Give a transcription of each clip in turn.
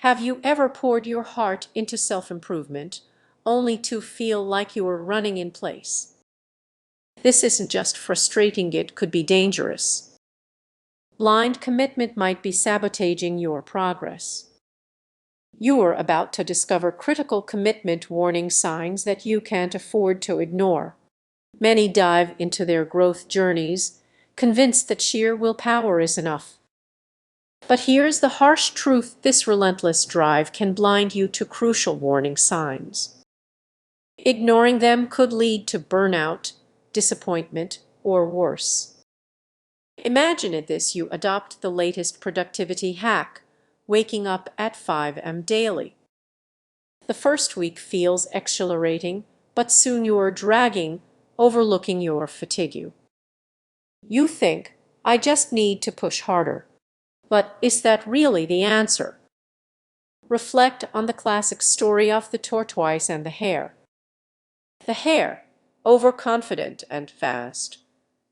Have you ever poured your heart into self-improvement only to feel like you were running in place? This isn't just frustrating, it could be dangerous. Blind commitment might be sabotaging your progress. You are about to discover critical commitment warning signs that you can't afford to ignore. Many dive into their growth journeys, convinced that sheer willpower is enough. But here's the harsh truth: this relentless drive can blind you to crucial warning signs. Ignoring them could lead to burnout, disappointment, or worse. Imagine this: you adopt the latest productivity hack, waking up at 5 a.m. daily. The first week feels exhilarating, but soon you are dragging, overlooking your fatigue. You think, I just need to push harder. But is that really the answer? Reflect on the classic story of the tortoise and the hare. The hare, overconfident and fast,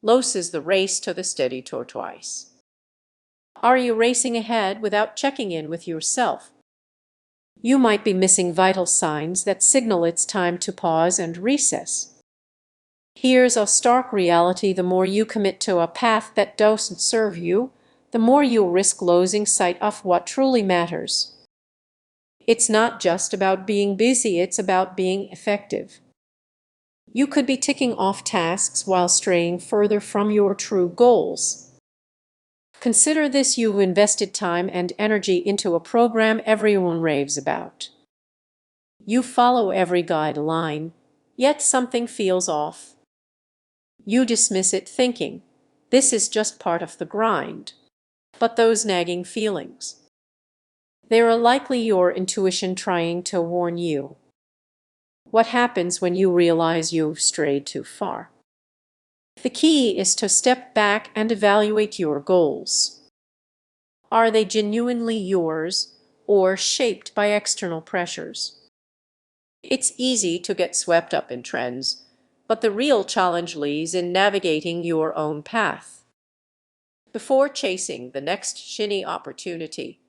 loses the race to the steady tortoise. Are you racing ahead without checking in with yourself? You might be missing vital signs that signal it's time to pause and recess. Here's a stark reality: the more you commit to a path that doesn't serve you, the more you risk losing sight of what truly matters. It's not just about being busy, it's about being effective. You could be ticking off tasks while straying further from your true goals. Consider this: you've invested time and energy into a program everyone raves about. You follow every guideline, yet something feels off. You dismiss it, thinking, this is just part of the grind. But those nagging feelings, they are likely your intuition trying to warn you. What happens when you realize you've strayed too far? The key is to step back and evaluate your goals. Are they genuinely yours or shaped by external pressures? It's easy to get swept up in trends, but the real challenge lies in navigating your own path. Before chasing the next shiny opportunity,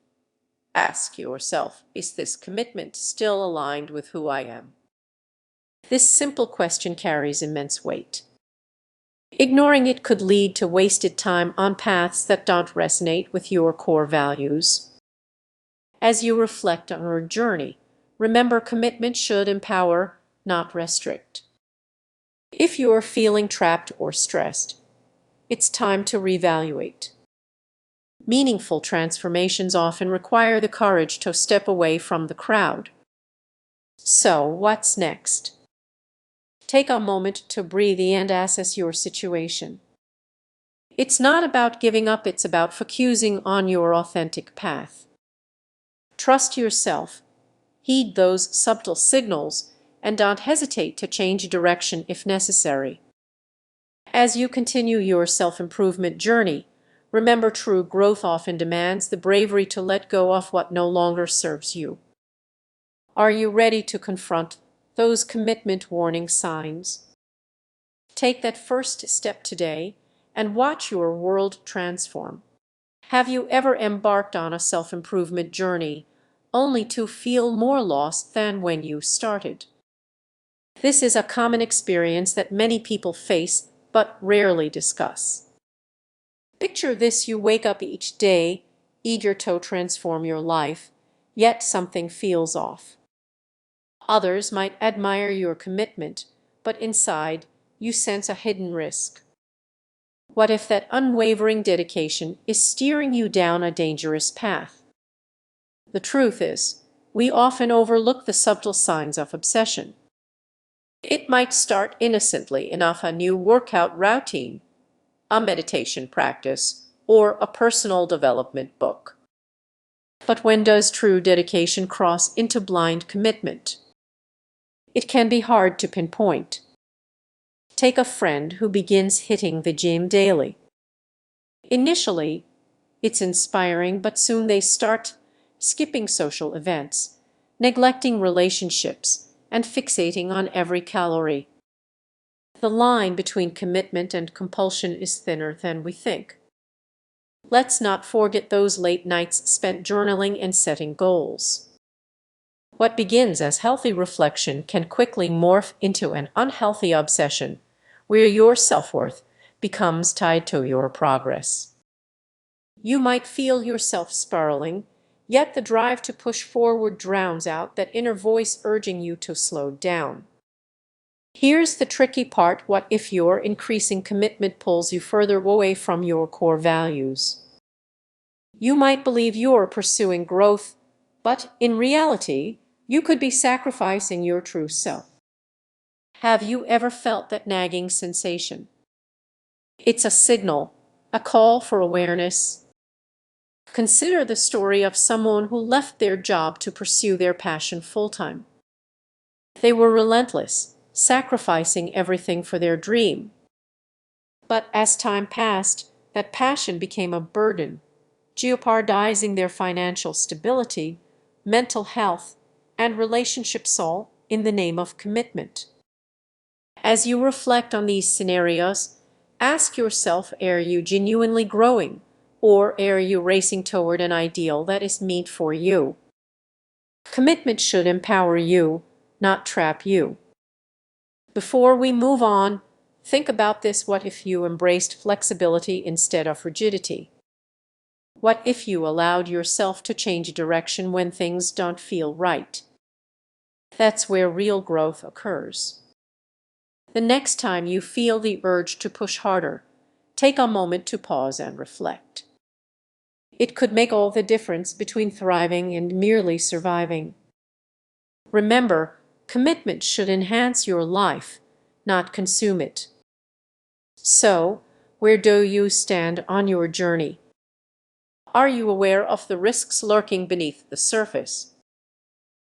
ask yourself, is this commitment still aligned with who I am? This simple question carries immense weight. Ignoring it could lead to wasted time on paths that don't resonate with your core values. As you reflect on your journey, remember, commitment should empower, not restrict. If you are feeling trapped or stressed, it's time to reevaluate. Meaningful transformations often require the courage to step away from the crowd. So, what's next? Take a moment to breathe and assess your situation. It's not about giving up, it's about focusing on your authentic path. Trust yourself, heed those subtle signals, and don't hesitate to change direction if necessary. As you continue your self-improvement journey, remember, true growth often demands the bravery to let go of what no longer serves you. Are you ready to confront those commitment warning signs? Take that first step today and watch your world transform. Have you ever embarked on a self-improvement journey only to feel more lost than when you started? This is a common experience that many people face but rarely discuss. Picture this: you wake up each day eager to transform your life, yet something feels off. Others might admire your commitment, but inside you sense a hidden risk. What if that unwavering dedication is steering you down a dangerous path? The truth is, we often overlook the subtle signs of obsession. It might start innocently enough: a new workout routine, a meditation practice, or a personal development book. But when does true dedication cross into blind commitment? It can be hard to pinpoint. Take a friend who begins hitting the gym daily. Initially, it's inspiring, but soon they start skipping social events, neglecting relationships, and fixating on every calorie. The line between commitment and compulsion is thinner than we think. Let's not forget those late nights spent journaling and setting goals. What begins as healthy reflection can quickly morph into an unhealthy obsession, where your self-worth becomes tied to your progress. You might feel yourself spiraling, yet the drive to push forward drowns out that inner voice urging you to slow down. Here's the tricky part: what if your increasing commitment pulls you further away from your core values? You might believe you're pursuing growth, but in reality, you could be sacrificing your true self. Have you ever felt that nagging sensation? It's a signal, a call for awareness. Consider the story of someone who left their job to pursue their passion full-time. They were relentless, sacrificing everything for their dream. But as time passed, that passion became a burden, jeopardizing their financial stability, mental health, and relationships, all in the name of commitment. As you reflect on these scenarios, ask yourself, are you genuinely growing, or are you racing toward an ideal that is meant for you? Commitment should empower you, not trap you. Before we move on, think about this: what if you embraced flexibility instead of rigidity? What if you allowed yourself to change direction when things don't feel right? That's where real growth occurs. The next time you feel the urge to push harder, take a moment to pause and reflect. It could make all the difference between thriving and merely surviving. Remember, commitment should enhance your life, not consume it. So, where do you stand on your journey? Are you aware of the risks lurking beneath the surface?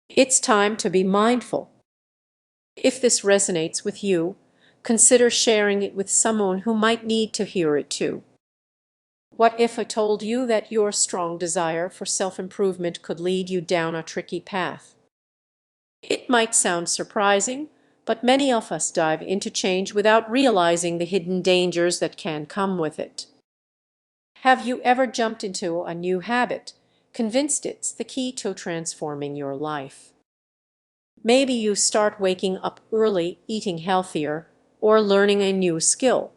It's time to be mindful. If this resonates with you, consider sharing it with someone who might need to hear it too. What if I told you that your strong desire for self-improvement could lead you down a tricky path? It might sound surprising, but many of us dive into change without realizing the hidden dangers that can come with it. Have you ever jumped into a new habit, convinced it's the key to transforming your life? Maybe you start waking up early, eating healthier, or learning a new skill.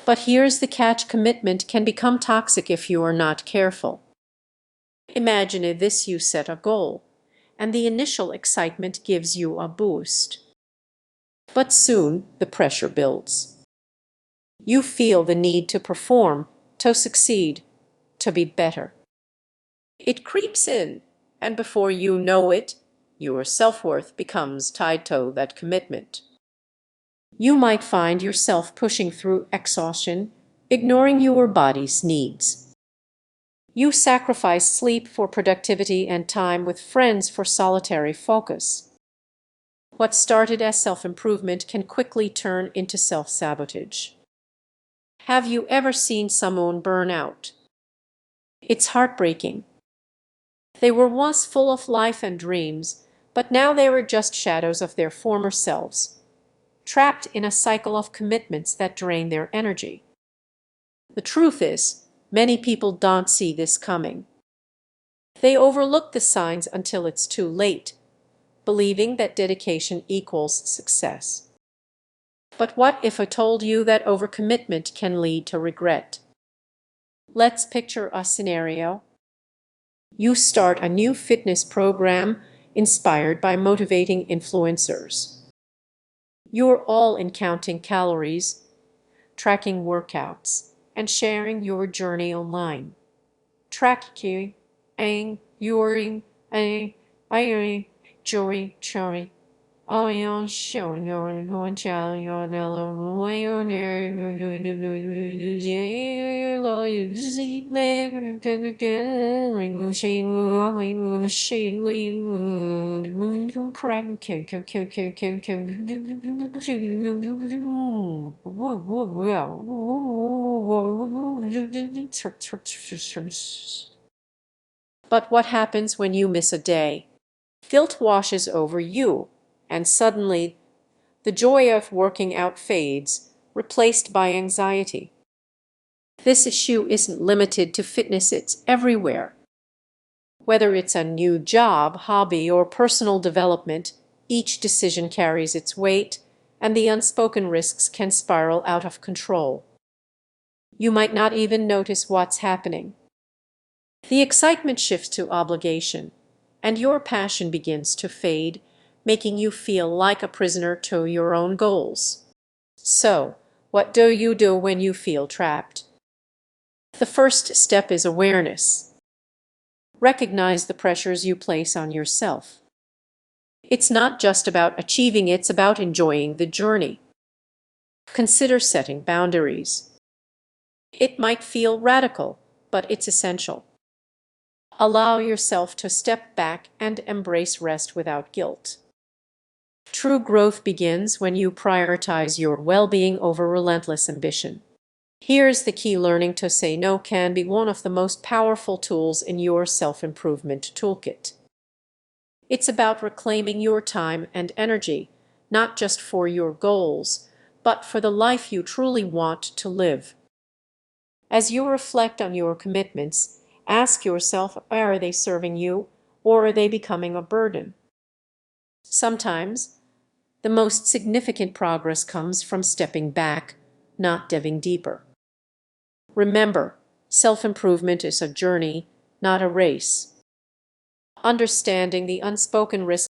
But here's the catch: commitment can become toxic if you are not careful. Imagine if this: you set a goal, and the initial excitement gives you a boost. But soon the pressure builds. You feel the need to perform, to succeed, to be better. It creeps in, and before you know it, your self-worth becomes tied to that commitment. You might find yourself pushing through exhaustion, ignoring your body's needs. You sacrifice sleep for productivity and time with friends for solitary focus. What started as self-improvement can quickly turn into self-sabotage. Have you ever seen someone burn out? It's heartbreaking. They were once full of life and dreams, but now they were just shadows of their former selves, trapped in a cycle of commitments that drain their energy. The truth is, many people don't see this coming. They overlook the signs until it's too late, believing that dedication equals success. But what if I told you that overcommitment can lead to regret? Let's picture a scenario. You start a new fitness program inspired by motivating influencers. You're all in counting calories, tracking workouts, and sharing your journey online. Tracking, your, joy, cherry. Oh, you're showing your one child, your little way on there. But what happens when you miss a day? Guilt washes over you, and suddenly the joy of working out fades, replaced by anxiety. This issue isn't limited to fitness, it's everywhere. Whether it's a new job, hobby, or personal development, each decision carries its weight, and the unspoken risks can spiral out of control. You might not even notice what's happening. The excitement shifts to obligation, and your passion begins to fade, making you feel like a prisoner to your own goals. So, what do you do when you feel trapped? The first step is awareness. Recognize the pressures you place on yourself. It's not just about achieving, it's about enjoying the journey. Consider setting boundaries. It might feel radical, but it's essential. Allow yourself to step back and embrace rest without guilt. True growth begins when you prioritize your well-being over relentless ambition. Here's the key: learning to say no can be one of the most powerful tools in your self-improvement toolkit. It's about reclaiming your time and energy, not just for your goals, but for the life you truly want to live. As you reflect on your commitments, ask yourself, are they serving you, or are they becoming a burden? Sometimes, the most significant progress comes from stepping back, not diving deeper. Remember, self-improvement is a journey, not a race. Understanding the unspoken risks